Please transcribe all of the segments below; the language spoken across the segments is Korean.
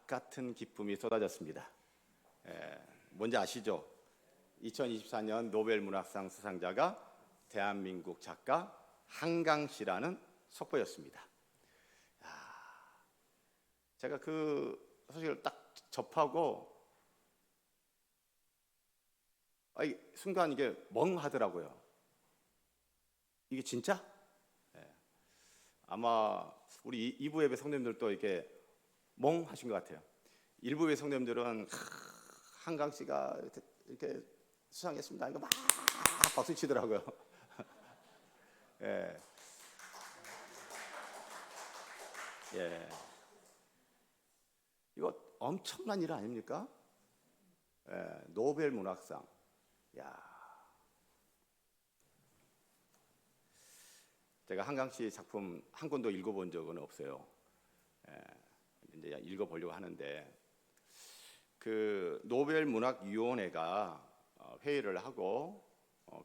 약 같은 기쁨이 쏟아졌습니다. 뭔지 아시죠? 2024년 노벨 문학상 수상자가 대한민국 작가 한강 씨라는 속보였습니다. 제가 그 소식을 딱 접하고 순간 이게 멍하더라고요. 이게 진짜? 아마 우리 2부 예배 성도님들도 이렇게 멍하신 것 같아요. 1부 예배 성도님들은 한강 씨가 이렇게 수상했습니다. 이거 막 박수 치더라고요. 예. 예. 이거 엄청난 일 아닙니까? 노벨 문학상. 야. 제가 한강 씨 작품 한 권도 읽어본 적은 없어요. 이제 읽어보려고 하는데 그 노벨 문학위원회가 회의를 하고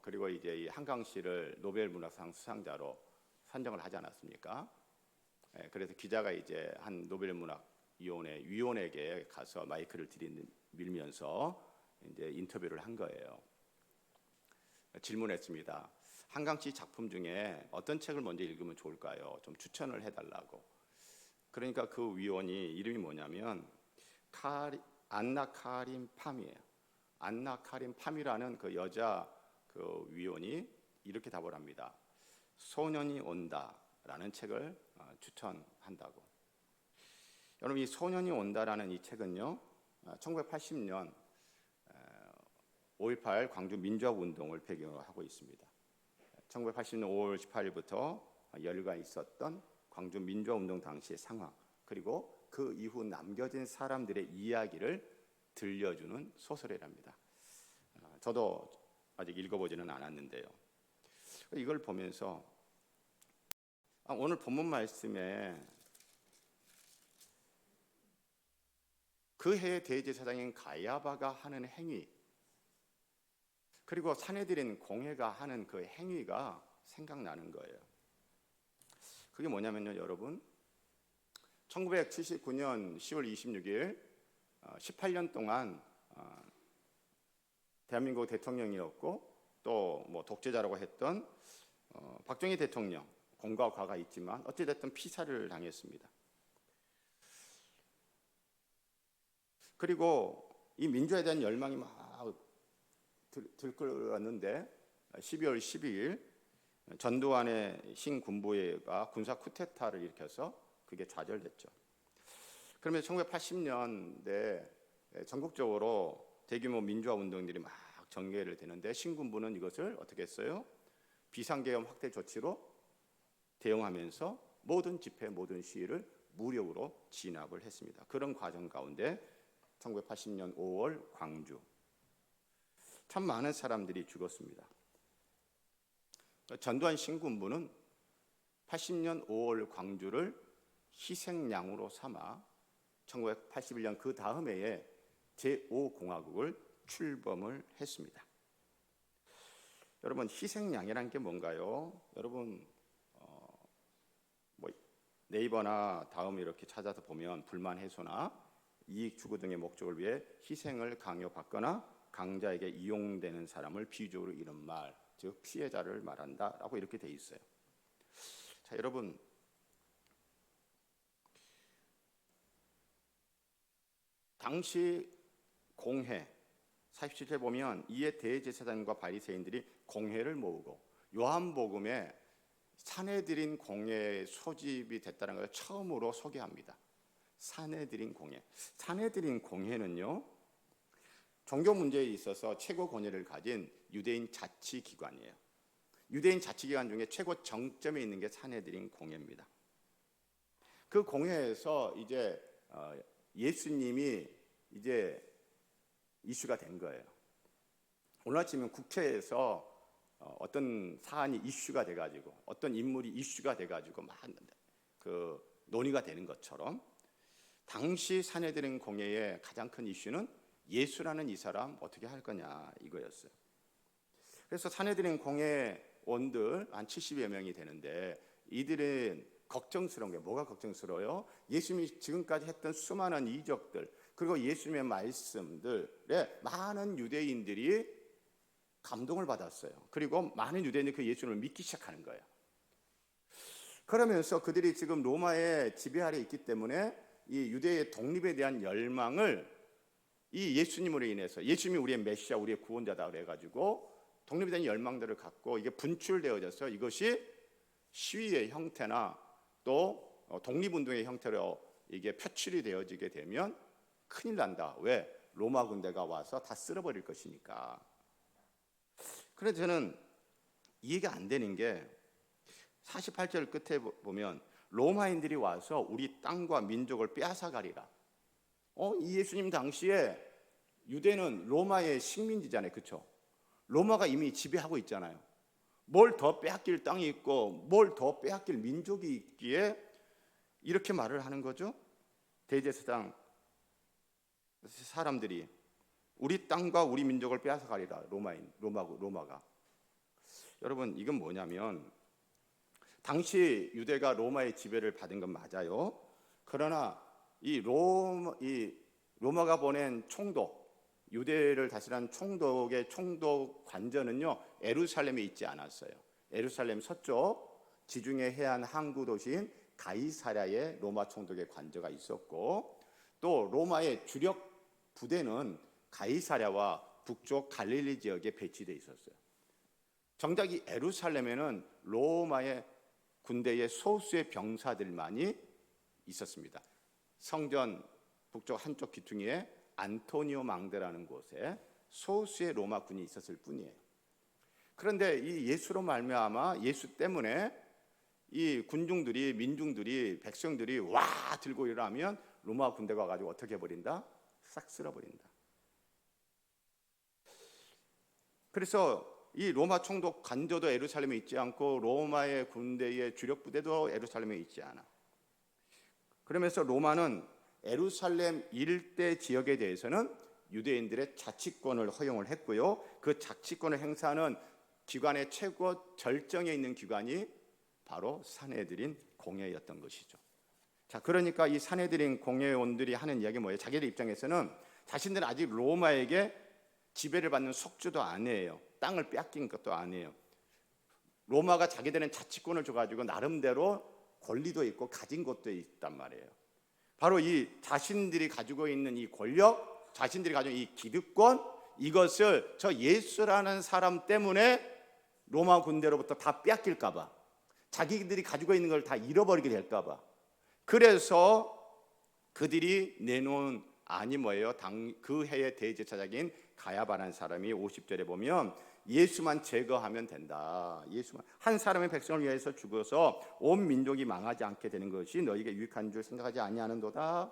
그리고 이제 이 한강 씨를 노벨 문학상 수상자로 선정을 하지 않았습니까? 그래서 기자가 이제 한 노벨 문학위원회 위원에게 가서 마이크를 밀면서 이제 인터뷰를 한 거예요. 질문했습니다. 한강 씨 작품 중에 어떤 책을 먼저 읽으면 좋을까요? 좀 추천을 해달라고. 그러니까 그 위원이 이름이 뭐냐면 안나 카린 팜이에요. 안나 카린 팜이라는 그 여자 그 위원이 이렇게 답을 합니다. 소년이 온다라는 책을 추천한다고. 여러분, 이 소년이 온다라는 이 책은요, 1980년 5.18 광주 민주화 운동을 배경으로 하고 있습니다. 1980년 5월 18일부터 열가 있었던 광주 민주화 운동 당시의 상황, 그리고 그 이후 남겨진 사람들의 이야기를 들려주는 소설이랍니다. 저도 아직 읽어보지는 않았는데요. 이걸 보면서 오늘 본문 말씀에 그 해의 대제사장인 가야바가 하는 행위, 그리고 사내들인 공회가 하는 그 행위가 생각나는 거예요. 그게 뭐냐면요, 여러분, 1979년 10월 26일 18년 동안 대한민국 대통령이었고 또 뭐 독재자라고 했던 박정희 대통령, 공과 과가 있지만 어찌됐든 피살을 당했습니다. 그리고 이 민주화에 대한 열망이 막 들끓었는데 12월 12일 전두환의 신군부회가 군사 쿠데타를 일으켜서 그게 좌절됐죠. 그러면 1980년대 전국적으로 대규모 민주화 운동들이 막 전개를 되는데 신군부는 이것을 어떻게 했어요? 비상계엄 확대 조치로 대응하면서 모든 집회, 모든 시위를 무력으로 진압을 했습니다. 그런 과정 가운데 1980년 5월 광주, 참 많은 사람들이 죽었습니다. 전두환 신군부는 80년 5월 광주를 희생양으로 삼아 1981년 그 다음 해에 제5공화국을 출범을 했습니다. 여러분, 희생양이라는 게 뭔가요? 여러분, 네이버나 다음 이렇게 찾아서 보면 불만 해소나 이익 추구 등의 목적을 위해 희생을 강요받거나 강자에게 이용되는 사람을 비유적으로 이런 말, 즉 피해자를 말한다라고 이렇게 돼 있어요. 자, 여러분, 당시 공회 47회 보면 이에 대제사장과 바리새인들이 공회를 모으고 요한복음에 사내들인 공회의 소집이 됐다는 걸 처음으로 소개합니다. 사내들인 공회. 사내들인 공회는요, 종교 문제에 있어서 최고 권위를 가진 유대인 자치기관이에요. 유대인 자치기관 중에 최고 정점에 있는 게 사내들인 공회입니다. 그 공회에서 이제 예수님이 이제 이슈가 된 거예요. 오늘 아침에 국회에서 어떤 사안이 이슈가 돼가지고 어떤 인물이 이슈가 돼가지고 막 그 논의가 되는 것처럼 당시 사내들인 공회의 가장 큰 이슈는 예수라는 이 사람 어떻게 할 거냐 이거였어요. 그래서 사내들인 공회원들 한 70여 명이 되는데 이들은 걱정스러운 게 뭐가 걱정스러워요? 예수님이 지금까지 했던 수많은 이적들, 그리고 예수님의 말씀들에 많은 유대인들이 감동을 받았어요. 그리고 많은 유대인들이 그 예수님을 믿기 시작하는 거예요. 그러면서 그들이 지금 로마의 지배 아래 있기 때문에 이 유대의 독립에 대한 열망을 이 예수님으로 인해서, 예수님이 우리의 메시아, 우리의 구원자다 그래가지고 독립에 대한 열망들을 갖고 이게 분출되어져서 이것이 시위의 형태나 또 독립운동의 형태로 이게 표출이 되어지게 되면 큰일 난다. 왜? 로마 군대가 와서 다 쓸어버릴 것이니까. 그래서 저는 이해가 안 되는 게 48절 끝에 보면 로마인들이 와서 우리 땅과 민족을 빼앗아가리라. 이 예수님 당시에 유대는 로마의 식민지잖아요. 그렇죠? 로마가 이미 지배하고 있잖아요. 뭘 더 빼앗길 땅이 있고 뭘 더 빼앗길 민족이 있기에 이렇게 말을 하는 거죠. 대제사장 사람들이 우리 땅과 우리 민족을 빼앗아가리라. 로마가. 여러분, 이건 뭐냐면 당시 유대가 로마의 지배를 받은 건 맞아요. 그러나 이 로마가 보낸 총독, 유대를 다스리는 총독의 총독 관저는요 예루살렘에 있지 않았어요. 예루살렘 서쪽 지중해 해안 항구 도시인 가이사랴에 로마 총독의 관저가 있었고, 또 로마의 주력 부대는 가이사랴와 북쪽 갈릴리 지역에 배치되어 있었어요. 정작 이 예루살렘에는 로마의 군대의 소수의 병사들만이 있었습니다. 성전 북쪽 한쪽 귀퉁이에 안토니오 망대라는 곳에 소수의 로마 군이 있었을 뿐이에요. 그런데 이 예수로 말미암아, 예수 때문에 이 군중들이, 민중들이, 백성들이 와 들고 일어나면 로마 군대가 가지고 어떻게 해버린다? 싹 쓸어버린다. 그래서 이 로마 총독 관저도 예루살렘에 있지 않고 로마의 군대의 주력 부대도 예루살렘에 있지 않아. 그러면서 로마는 예루살렘 일대 지역에 대해서는 유대인들의 자치권을 허용을 했고요. 그 자치권을 행사하는 기관의 최고 절정에 있는 기관이 바로 산헤드린 공회였던 것이죠. 자, 그러니까 이 산헤드린 공회원들이 하는 이야기가 뭐예요? 자기들 입장에서는 자신들은 아직 로마에게 지배를 받는 속주도 아니에요. 땅을 빼앗긴 것도 아니에요. 로마가 자기들은 자치권을 줘가지고 나름대로 권리도 있고 가진 것도 있단 말이에요. 바로 이 자신들이 가지고 있는 이 권력, 자신들이 가지고 있는 이 기득권, 이것을 저 예수라는 사람 때문에 로마 군대로부터 다 빼앗길까 봐, 자기들이 가지고 있는 걸 다 잃어버리게 될까 봐, 그래서 그들이 내놓은 안이 뭐예요? 그 해의 대제사장인 가야바라는 사람이 50절에 보면 예수만 제거하면 된다. 예수만, 한 사람의 백성을 위해서 죽어서 온 민족이 망하지 않게 되는 것이 너희에게 유익한 줄 생각하지 아니하는도다.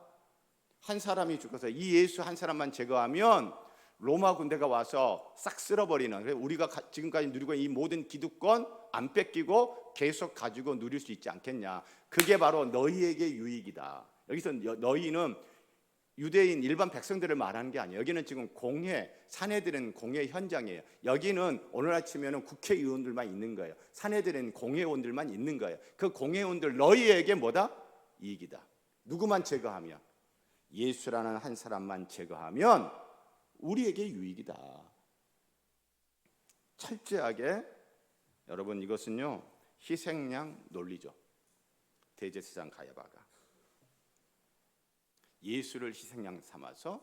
한 사람이 죽어서 이 예수 한 사람만 제거하면 로마 군대가 와서 싹 쓸어버리는, 그래서 우리가 지금까지 누리고 있는 이 모든 기득권 안 뺏기고 계속 가지고 누릴 수 있지 않겠냐. 그게 바로 너희에게 유익이다. 여기서 너희는 유대인 일반 백성들을 말하는 게 아니에요. 여기는 지금 공회, 산헤드린 공회 현장이에요. 여기는 오늘 아침에는 국회의원들만 있는 거예요. 산헤드린 공회의원들만 있는 거예요. 그 공회의원들 너희에게 뭐다? 이익이다. 누구만 제거하면, 예수라는 한 사람만 제거하면 우리에게 유익이다. 철저하게, 여러분, 이것은요 희생양 논리죠. 대제사장 가야바가 예수를 희생양 삼아서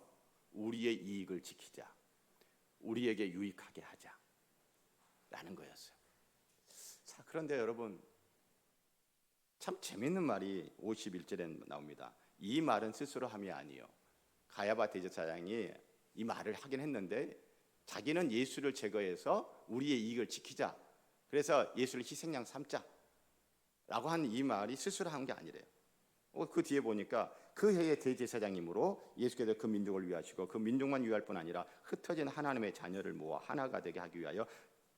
우리의 이익을 지키자, 우리에게 유익하게 하자라는 거였어요. 자, 그런데 여러분, 참 재밌는 말이 51절에 나옵니다. 이 말은 스스로 함이 아니요. 가야바 대제사장이 이 말을 하긴 했는데 자기는 예수를 제거해서 우리의 이익을 지키자, 그래서 예수를 희생양 삼자 라고 한 이 말이 스스로 한 게 아니래요. 그 뒤에 보니까 그 해의 대제사장이므로 예수께서 그 민족을 위하시고 그 민족만 위할 뿐 아니라 흩어진 하나님의 자녀를 모아 하나가 되게 하기 위하여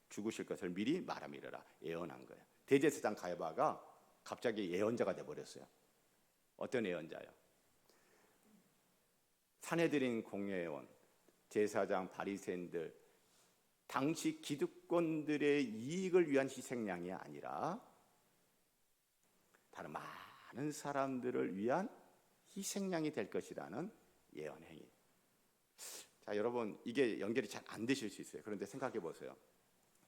죽으실 것을 미리 말함이라 예언한 거예요. 대제사장 가야바가 갑자기 예언자가 돼버렸어요. 어떤 예언자요? 산헤드린 공회의원, 제사장, 바리새인들, 당시 기득권들의 이익을 위한 희생양이 아니라 다른 많은 사람들을 위한 희생양이 될 것이라는 예언 행위. 자, 여러분, 이게 연결이 잘 안 되실 수 있어요. 그런데 생각해 보세요.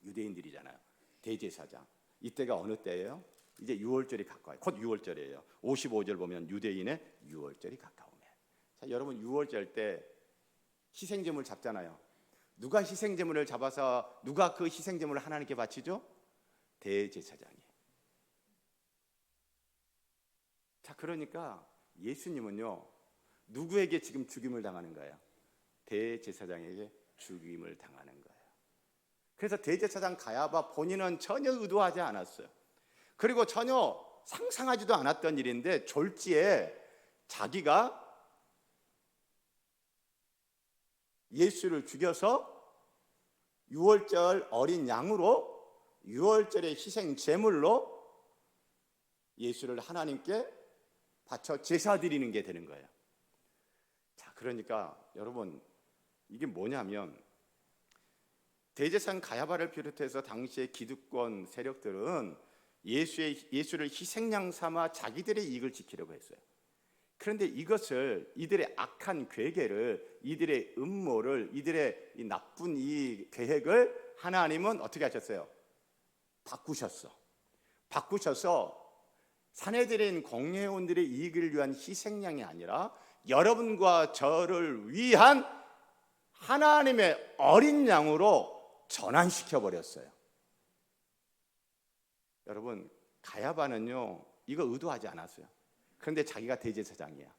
유대인들이잖아요. 대제사장. 이때가 어느 때예요? 이제 유월절이 가까워요. 곧 유월절이에요. 55절 보면 유대인의 유월절이 가까우네. 자, 여러분, 유월절 때 희생제물 잡잖아요. 누가 희생제물을 잡아서 누가 그 희생제물을 하나님께 바치죠? 대제사장이. 자, 그러니까 예수님은요, 누구에게 지금 죽임을 당하는 거예요? 대제사장에게 죽임을 당하는 거예요. 그래서 대제사장 가야바 본인은 전혀 의도하지 않았어요. 그리고 전혀 상상하지도 않았던 일인데 졸지에 자기가 예수를 죽여서 유월절 어린 양으로 유월절의 희생 제물로 예수를 하나님께 바쳐 제사 드리는 게 되는 거예요. 자, 그러니까 여러분, 이게 뭐냐면 대제사장 가야바를 비롯해서 당시의 기득권 세력들은 예수를 희생양 삼아 자기들의 이익을 지키려고 했어요. 그런데 이것을, 이들의 악한 괴계를, 이들의 음모를, 이들의 이 나쁜 이 계획을 하나님은 어떻게 하셨어요? 바꾸셔서 산헤드린 공회원들의 이익을 위한 희생양이 아니라 여러분과 저를 위한 하나님의 어린 양으로 전환시켜 버렸어요. 여러분, 가야바는요, 이거 의도하지 않았어요. 그런데 자기가 대제사장이야.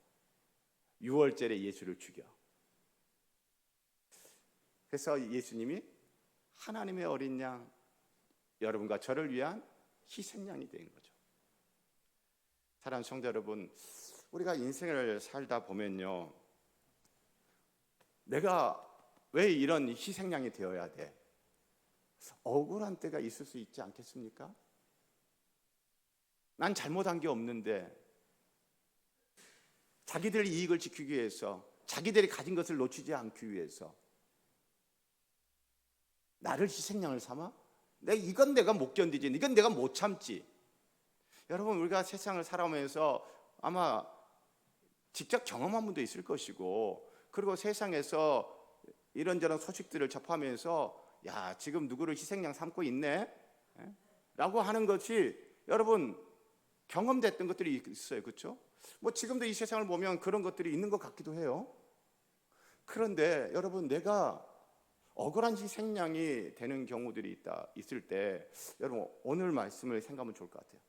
유월절에 예수를 죽여. 그래서 예수님이 하나님의 어린 양, 여러분과 저를 위한 희생양이 된 거죠. 사랑하는 성도 여러분, 우리가 인생을 살다 보면요, 내가 왜 이런 희생양이 되어야 돼? 억울한 때가 있을 수 있지 않겠습니까? 난 잘못한 게 없는데 자기들의 이익을 지키기 위해서, 자기들이 가진 것을 놓치지 않기 위해서 나를 희생양을 삼아? 이건 내가 못 견디지, 이건 내가 못 참지. 여러분, 우리가 세상을 살아오면서 아마 직접 경험한 분도 있을 것이고, 그리고 세상에서 이런저런 소식들을 접하면서 야, 지금 누구를 희생양 삼고 있네? 라고 하는 것이 여러분 경험됐던 것들이 있어요. 그렇죠? 뭐 지금도 이 세상을 보면 그런 것들이 있는 것 같기도 해요. 그런데 여러분, 내가 억울한 희생양이 되는 경우들이 있을 때 여러분, 오늘 말씀을 생각하면 좋을 것 같아요.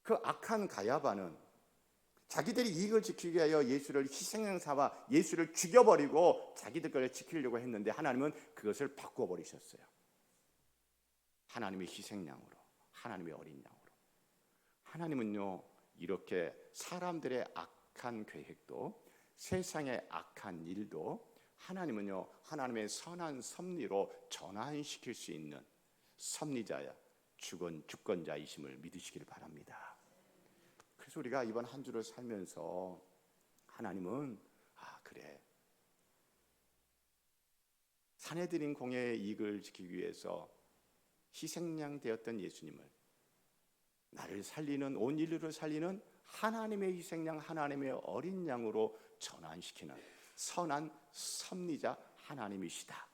그 악한 가야바는 자기들이 이익을 지키기 위하여 예수를 희생양 삼아 예수를 죽여버리고 자기들 걸 지키려고 했는데 하나님은 그것을 바꿔버리셨어요. 하나님의 희생양으로, 하나님의 어린 양으로. 하나님은요, 이렇게 사람들의 악한 계획도, 세상의 악한 일도 하나님은요, 하나님의 선한 섭리로 전환시킬 수 있는 섭리자야, 주권자이심을 믿으시길 바랍니다. 그래서 우리가 이번 한 주를 살면서 하나님은 그래, 산헤드린 공회의 이익을 지키기 위해서 희생양 되었던 예수님을 나를 살리는, 온 인류를 살리는 하나님의 희생양, 하나님의 어린 양으로 전환시키는 선한 섭리자 하나님이시다.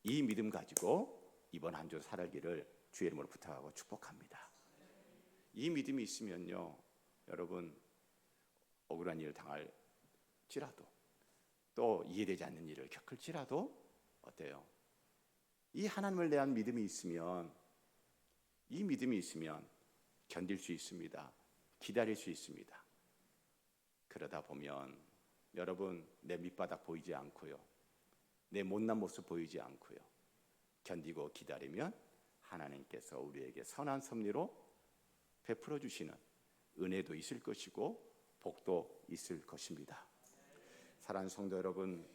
이 믿음 가지고 이번 한 주 살기를 주의 이름으로 부탁하고 축복합니다. 이 믿음이 있으면요, 여러분, 억울한 일을 당할지라도, 또 이해되지 않는 일을 겪을지라도 어때요? 이 하나님을 대한 믿음이 있으면, 이 믿음이 있으면 견딜 수 있습니다. 기다릴 수 있습니다. 그러다 보면 여러분, 내 밑바닥 보이지 않고요, 내 못난 모습 보이지 않고요, 견디고 기다리면 하나님께서 우리에게 선한 섭리로 베풀어 주시는 은혜도 있을 것이고 복도 있을 것입니다. 사랑하는 성도 여러분,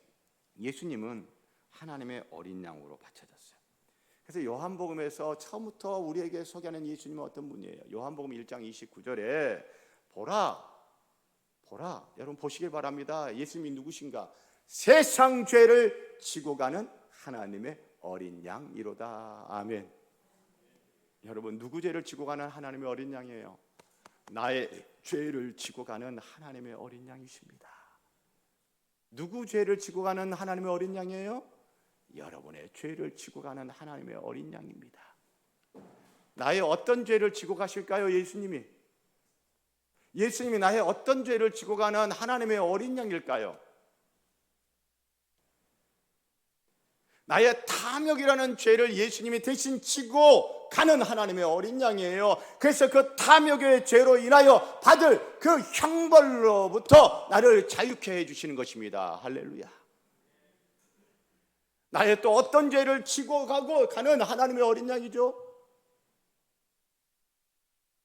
예수님은 하나님의 어린 양으로 바쳐졌어요. 그래서 요한복음에서 처음부터 우리에게 소개하는 예수님은 어떤 분이에요? 요한복음 1장 29절에 보라, 여러분 보시길 바랍니다. 예수님이 누구신가? 세상 죄를 지고 가는 하나님의 어린 양이로다. 아멘. 여러분, 누구 죄를 지고 가는 하나님의 어린 양이에요? 나의 죄를 지고 가는 하나님의 어린 양이십니다. 누구 죄를 지고 가는 하나님의 어린 양이에요? 여러분의 죄를 지고 가는 하나님의 어린 양입니다. 나의 어떤 죄를 지고 가실까요? 예수님이 나의 어떤 죄를 지고 가는 하나님의 어린 양일까요? 나의 탐욕이라는 죄를 예수님이 대신 지고 가는 하나님의 어린 양이에요. 그래서 그 탐욕의 죄로 인하여 받을 그 형벌로부터 나를 자유케 해주시는 것입니다. 할렐루야. 나의 또 어떤 죄를 지고 가는 하나님의 어린 양이죠?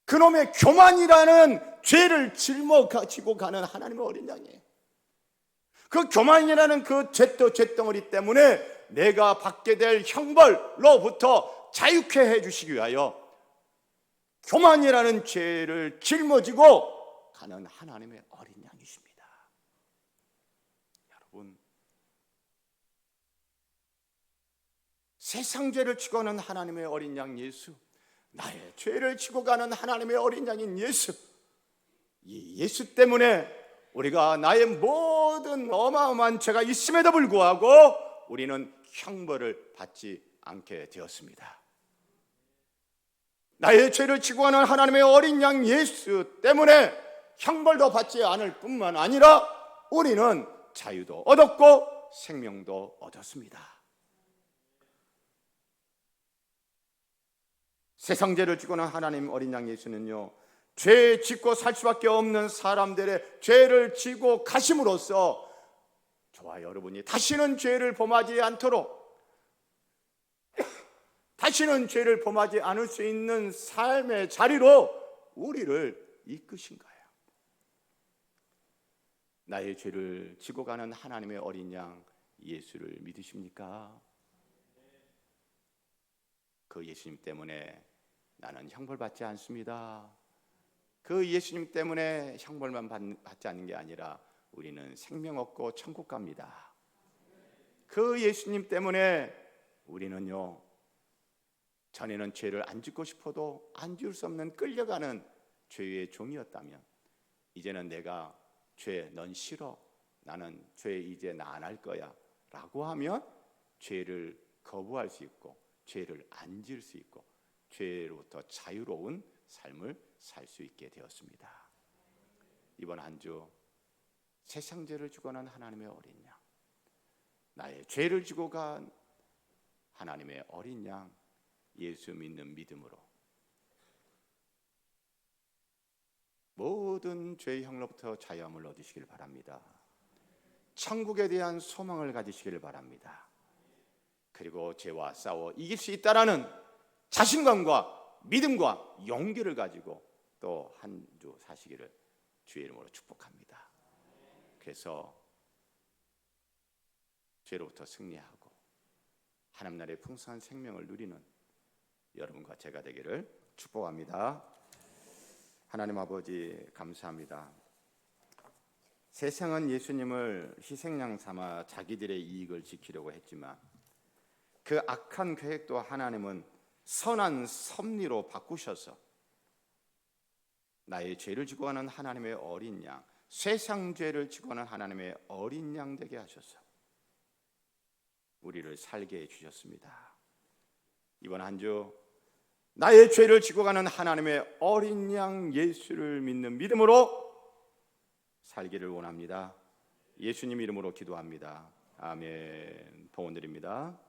그놈의 교만이라는 죄를 짊어지고 가는 하나님의 어린 양이에요. 그 교만이라는 그 죄덩어리 때문에 내가 받게 될 형벌로부터 자유케 해주시기 위하여 교만이라는 죄를 짊어지고 가는 하나님의 어린 양이십니다. 여러분, 세상 죄를 지고 가는 하나님의 어린 양 예수, 나의 죄를 지고 가는 하나님의 어린 양인 예수, 이 예수 때문에 우리가 나의 모든 어마어마한 죄가 있음에도 불구하고 우리는 형벌을 받지 않게 되었습니다. 나의 죄를 지고 가는 하나님의 어린 양 예수 때문에 형벌도 받지 않을 뿐만 아니라 우리는 자유도 얻었고 생명도 얻었습니다. 세상 죄를 지고 가는 하나님 어린 양 예수는요, 죄 짓고 살 수밖에 없는 사람들의 죄를 지고 가심으로써 저와 여러분이 다시는 죄를 범하지 않도록, 다시는 죄를 범하지 않을 수 있는 삶의 자리로 우리를 이끄신 거예요. 나의 죄를 지고 가는 하나님의 어린 양 예수를 믿으십니까? 그 예수님 때문에 나는 형벌받지 않습니다. 그 예수님 때문에 형벌만 받지 않는 게 아니라 우리는 생명 얻고 천국 갑니다. 그 예수님 때문에 우리는요, 전에는 죄를 안 짓고 싶어도 안 지을 수 없는 끌려가는 죄의 종이었다면 이제는 내가 죄 넌 싫어, 나는 죄 이제 나 안 할 거야 라고 하면 죄를 거부할 수 있고 죄를 안 지을 수 있고 죄로부터 자유로운 삶을 살 수 있게 되었습니다. 이번 한 주 세상 죄를 지고 간 하나님의 어린 양, 나의 죄를 지고 간 하나님의 어린 양 예수 믿는 믿음으로 모든 죄의 형로부터 자유함을 얻으시길 바랍니다. 천국에 대한 소망을 가지시길 바랍니다. 그리고 죄와 싸워 이길 수 있다라는 자신감과 믿음과 용기를 가지고 또 한 주 사시기를 주의 이름으로 축복합니다. 그래서 죄로부터 승리하고 하나님 나라의 풍성한 생명을 누리는 여러분과 제가 되기를 축복합니다. 하나님 아버지 감사합니다. 세상은 예수님을 희생양 삼아 자기들의 이익을 지키려고 했지만 그 악한 계획도 하나님은 선한 섭리로 바꾸셔서 나의 죄를 지고 가는 하나님의 어린 양, 세상 죄를 지고 가는 하나님의 어린 양 되게 하셔서 우리를 살게 해주셨습니다. 이번 한 주 나의 죄를 지고 가는 하나님의 어린 양 예수를 믿는 믿음으로 살기를 원합니다. 예수님 이름으로 기도합니다. 아멘. 봉헌 드립니다.